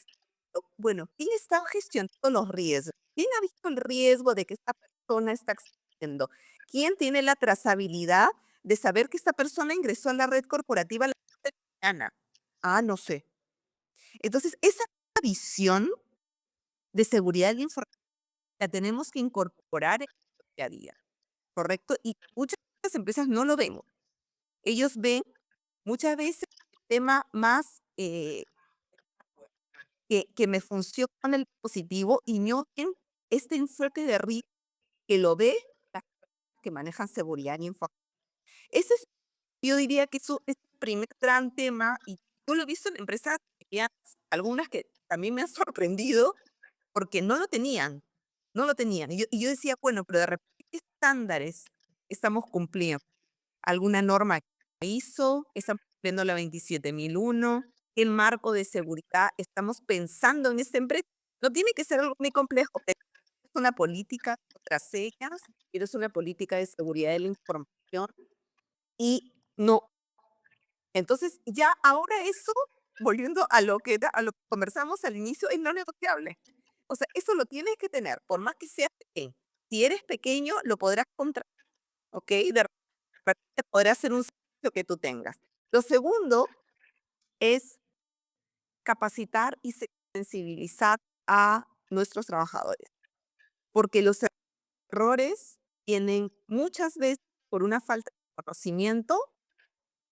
bueno, ¿quién está gestionando los riesgos? ¿Quién ha visto el riesgo de que esta persona está accediendo? ¿Quién tiene la trazabilidad de saber que esta persona ingresó a la red corporativa a la mañana? Ah, no sé. Entonces, esa visión de seguridad de la información la tenemos que incorporar en el día a día, ¿correcto? Y muchas empresas no lo ven. Ellos ven muchas veces el tema más, que me funciona el positivo y no ven este enfoque de riesgo que lo ve las personas que manejan seguridad y información. Ese es, yo diría que eso es el primer gran tema, y yo lo he visto en empresas pequeñas, algunas que también me han sorprendido porque no lo tenían. no lo tenían. Y yo decía, bueno, pero de repente, ¿qué estándares estamos cumpliendo? ¿Alguna norma ISO? ¿Estamos cumpliendo la 27001? ¿Qué marco de seguridad estamos pensando en esta empresa? No tiene que ser algo muy complejo, pero es una política de contraseñas, es una política de seguridad de la información y no. Entonces, ya ahora eso, volviendo a lo que conversamos al inicio, es no negociable. O sea, eso lo tienes que tener, por más que seas pequeño. Si eres pequeño, lo podrás contratar, ¿ok? De repente podrá ser un servicio que tú tengas. Lo segundo es capacitar y sensibilizar a nuestros trabajadores, porque los errores vienen muchas veces por una falta de conocimiento.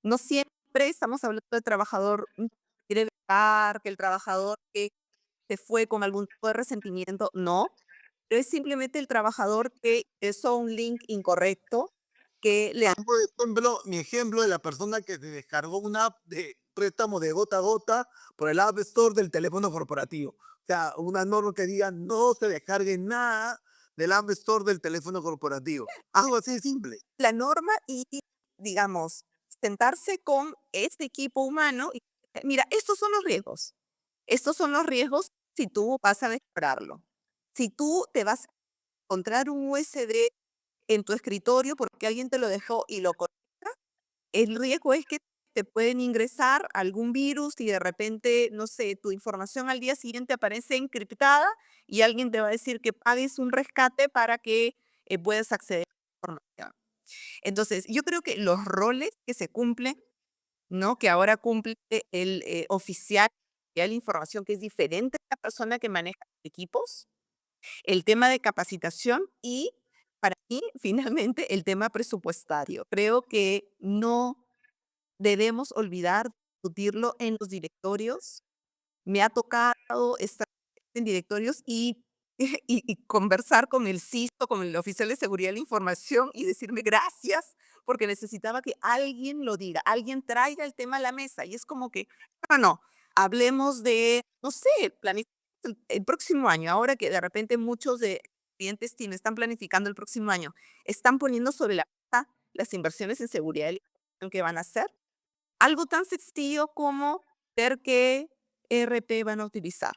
No siempre estamos hablando del trabajador que quiere dejar, que el trabajador que se fue con algún tipo de resentimiento, no, pero es simplemente el trabajador que hizo un link incorrecto, que le han Por ejemplo, mi ejemplo de la persona que se descargó una app de préstamo de gota a gota por el App Store del teléfono corporativo. O sea, una norma que diga no se descargue nada del App Store del teléfono corporativo. Algo así de simple. la norma y, digamos, sentarse con este equipo humano y mira, estos son los riesgos. Estos son los riesgos si tú vas a explorarlo. Si tú te vas a encontrar un USB en tu escritorio porque alguien te lo dejó y lo conecta, el riesgo es que te pueden ingresar algún virus y de repente, no sé, tu información al día siguiente aparece encriptada y alguien te va a decir que pagues un rescate para que puedas acceder a la información. Entonces, yo creo que los roles que se cumplen, ¿no? Que ahora cumple el oficial de la información, que es diferente a la persona que maneja equipos, el tema de capacitación y para mí, finalmente, el tema presupuestario. Creo que no debemos olvidar discutirlo en los directorios. Me ha tocado estar en directorios y y conversar con el CISO, con el oficial de seguridad de la información y decirme gracias, porque necesitaba que alguien lo diga, alguien traiga el tema a la mesa. Y es como que, no, hablemos de, no sé, planificar el próximo año, ahora que de repente muchos de clientes TIM están planificando el próximo año, están poniendo sobre la mesa las inversiones en seguridad de la información que van a hacer. Algo tan sencillo como ver qué ERP van a utilizar,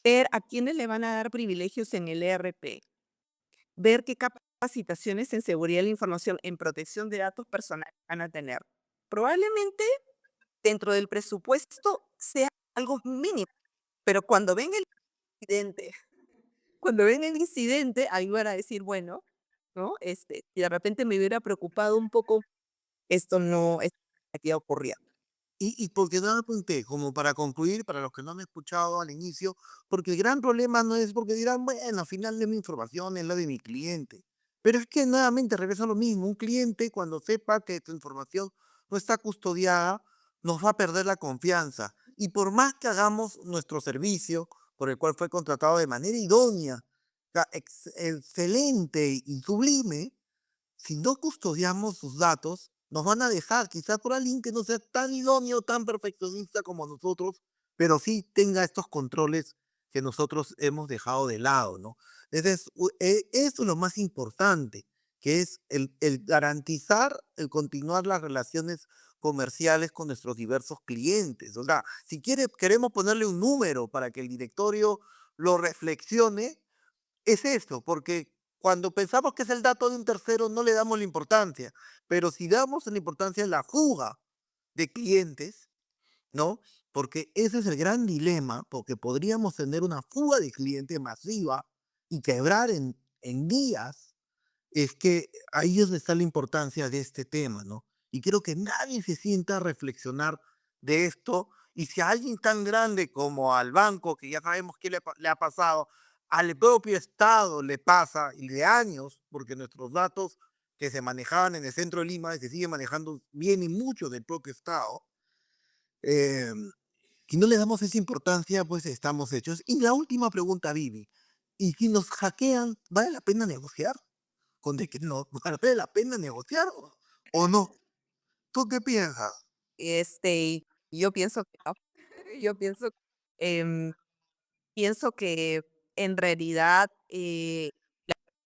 ver a quiénes le van a dar privilegios en el ERP, ver qué capacitaciones en seguridad de la información, en protección de datos personales van a tener. Probablemente dentro del presupuesto sea algo mínimo, pero incidente, cuando ven el incidente, ahí van a decir, bueno, ¿no? Y de repente me hubiera preocupado un poco, esto no debería ocurrir. Y porque no apunté, como para concluir, para los que no han escuchado al inicio, porque el gran problema no es porque dirán, bueno, al final de mi información es la de mi cliente. Pero es que nuevamente regresa a lo mismo. Un cliente, cuando sepa que tu información no está custodiada, nos va a perder la confianza. Y por más que hagamos nuestro servicio, por el cual fue contratado de manera idónea, excelente y sublime, si no custodiamos sus datos, nos van a dejar quizás por alguien que no sea tan idóneo, tan perfeccionista como nosotros, pero sí tenga estos controles que nosotros hemos dejado de lado, ¿no? Entonces, eso es lo más importante, que es el garantizar, el continuar las relaciones comerciales con nuestros diversos clientes. O sea, si queremos ponerle un número para que el directorio lo reflexione, es esto, porque cuando pensamos que es el dato de un tercero no le damos la importancia, pero si damos la importancia a la fuga de clientes, ¿no? Porque ese es el gran dilema, porque podríamos tener una fuga de clientes masiva y quebrar en días, es que ahí es donde está la importancia de este tema, ¿no? Y creo que nadie se sienta a reflexionar de esto. Y si a alguien tan grande como al banco, que ya sabemos qué le ha pasado, al propio Estado le pasa, y de años, porque nuestros datos que se manejaban en el centro de Lima y se siguen manejando bien y mucho del propio Estado, eh, si no le damos esa importancia, pues estamos hechos. Y la última pregunta, Vivi, ¿y si nos hackean, vale la pena negociar? Con de que no vale la pena negociar o no. ¿Tú qué piensas? Yo pienso que no. Yo pienso, em, pienso que en realidad,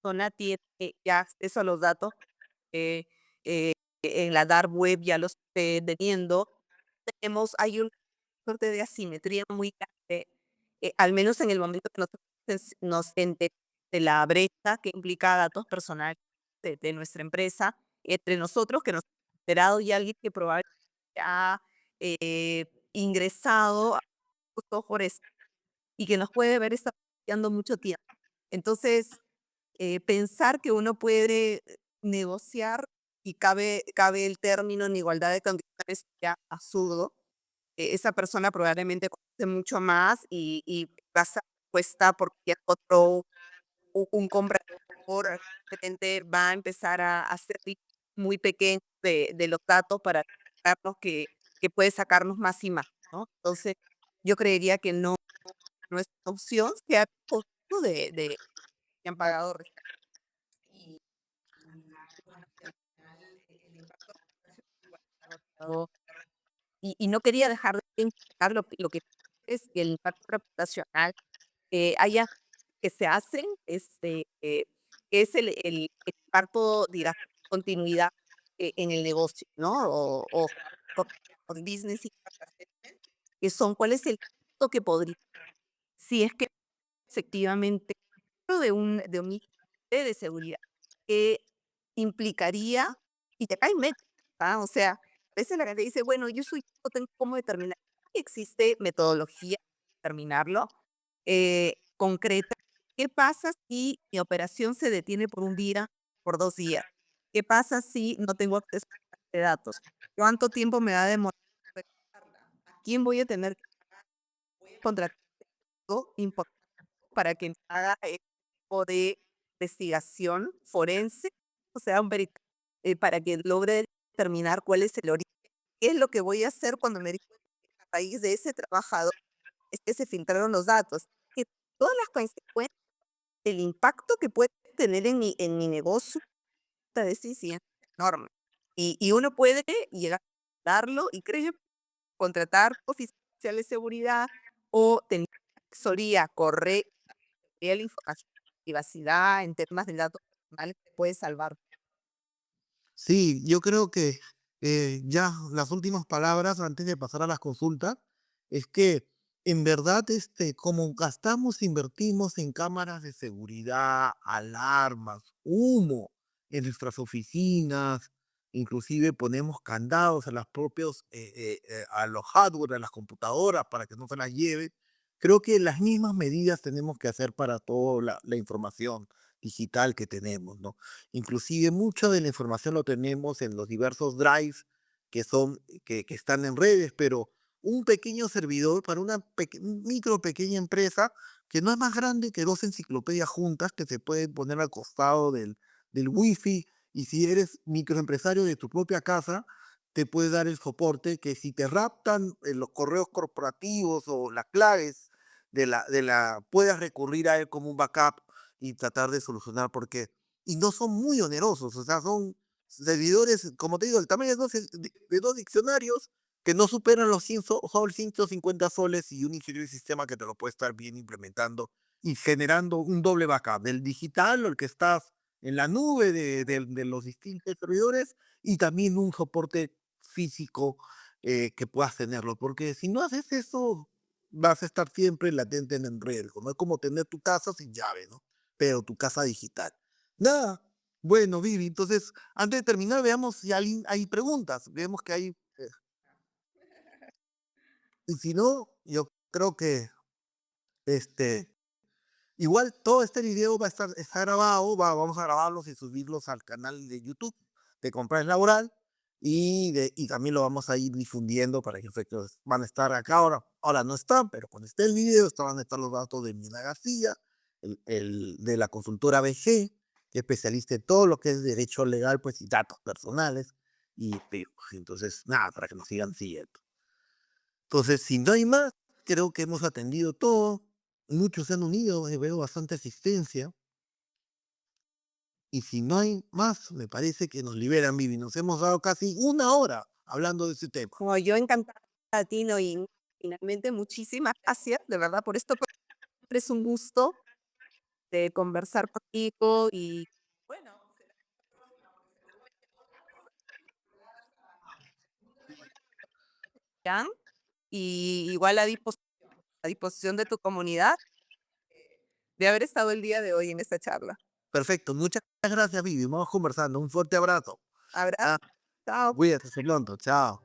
persona tiene ya acceso a los datos, eh, eh, en la dark web ya los esté teniendo. Hay una suerte de asimetría muy grande, al menos en el momento que nosotros nos enteramos de la brecha que implica datos personales de nuestra empresa, entre nosotros que nos hemos enterado y alguien que probablemente ha ingresado justo por eso y que nos puede haber estado espiando mucho tiempo. Entonces, pensar que uno puede negociar y cabe el término en igualdad de condiciones ya absurdo. Esa persona probablemente conoce mucho más y va a estar dispuesta por cualquier otro, un comprador diferente va a empezar a hacer muy pequeño de los datos para darnos que puede sacarnos más y más, ¿no? Entonces, yo creería que no es opción, que ha costo de que han pagado y bueno, que al final el impacto reputacional ha notado. Y no quería dejar de mencionar lo que es que el impacto reputacional, haya que se hacen, que es el impacto, digamos, continuidad, en el negocio, ¿no? O business impact assessment, que son cuál es el impacto que podría, si es que efectivamente de un ítem de seguridad que implicaría y te caen metas, ¿ah? O sea, a veces la gente dice: "Bueno, no tengo cómo determinar". Existe metodología para determinarlo, concreta. ¿Qué pasa si mi operación se detiene por un día, por 2 días? ¿Qué pasa si no tengo acceso a de datos? ¿Cuánto tiempo me va a demorar en recuperarla? ¿A quién voy a tener que contratar? Algo importante para que me haga este tipo de investigación forense, o sea, para que logre determinar cuál es el origen. ¿Qué es lo que voy a hacer cuando me di cuenta que a raíz de ese trabajador es que se filtraron los datos? Que todas las consecuencias, el impacto que puede tener en mi negocio, esta decisión es enorme. Y uno puede llegar a darlo y creo contratar oficiales de seguridad o tener asesoría correcta la información, privacidad en temas de datos personales te puede salvar. Sí, yo creo que ya las últimas palabras antes de pasar a las consultas es que en verdad, como gastamos, invertimos en cámaras de seguridad, alarmas, humo en nuestras oficinas, inclusive ponemos candados a las propios, a los hardware, a las computadoras para que no se las lleven. Creo que las mismas medidas tenemos que hacer para toda la información digital que tenemos, ¿no? Inclusive mucha de la información lo tenemos en los diversos drives que están en redes, pero un pequeño servidor para una micro pequeña empresa que no es más grande que dos enciclopedias juntas que se pueden poner al costado del wifi, y si eres microempresario de tu propia casa, te puede dar el soporte que si te raptan los correos corporativos o las claves puedas recurrir a él como un backup y tratar de solucionar, porque y no son muy onerosos, o sea, son servidores, como te digo, el tamaño de dos diccionarios que no superan los 150 soles, y un ingeniero de sistema que te lo puede estar bien implementando y generando un doble backup, del digital o el que estás en la nube de los distintos servidores, y también un soporte físico que puedas tenerlo, porque si no haces eso, vas a estar siempre latente en riesgo, ¿no? Es como tener tu casa sin llave, ¿no? Pero tu casa digital. Nada. Bueno, Vivi, entonces, antes de terminar, veamos si hay preguntas. Vemos que hay, y si no, yo creo que, este, igual todo este video está grabado, vamos a grabarlos y subirlos al canal de YouTube de Compras Laboral, y también lo vamos a ir difundiendo para que efectos van a estar acá ahora no están, pero cuando esté el video van a estar los datos de Mina García, de la consultora BG, que es especialista en todo lo que es derecho legal, pues, y datos personales, pues, entonces, nada, para que nos sigan siguiendo. Entonces, si no hay más, creo que hemos atendido todo. Muchos se han unido, veo bastante asistencia. Y si no hay más, me parece que nos liberan, Vivi. Nos hemos dado casi una hora hablando de este tema. Como yo encantada, Tino, y finalmente muchísimas gracias, de verdad, por esto, siempre es un gusto de conversar contigo y bueno, será y igual a disposición de tu comunidad de haber estado el día de hoy en esta charla. Perfecto, muchas gracias, Vivi. Vamos conversando. Un fuerte abrazo. Abrazo, Ah, chao. cuídate, hasta pronto. Chao.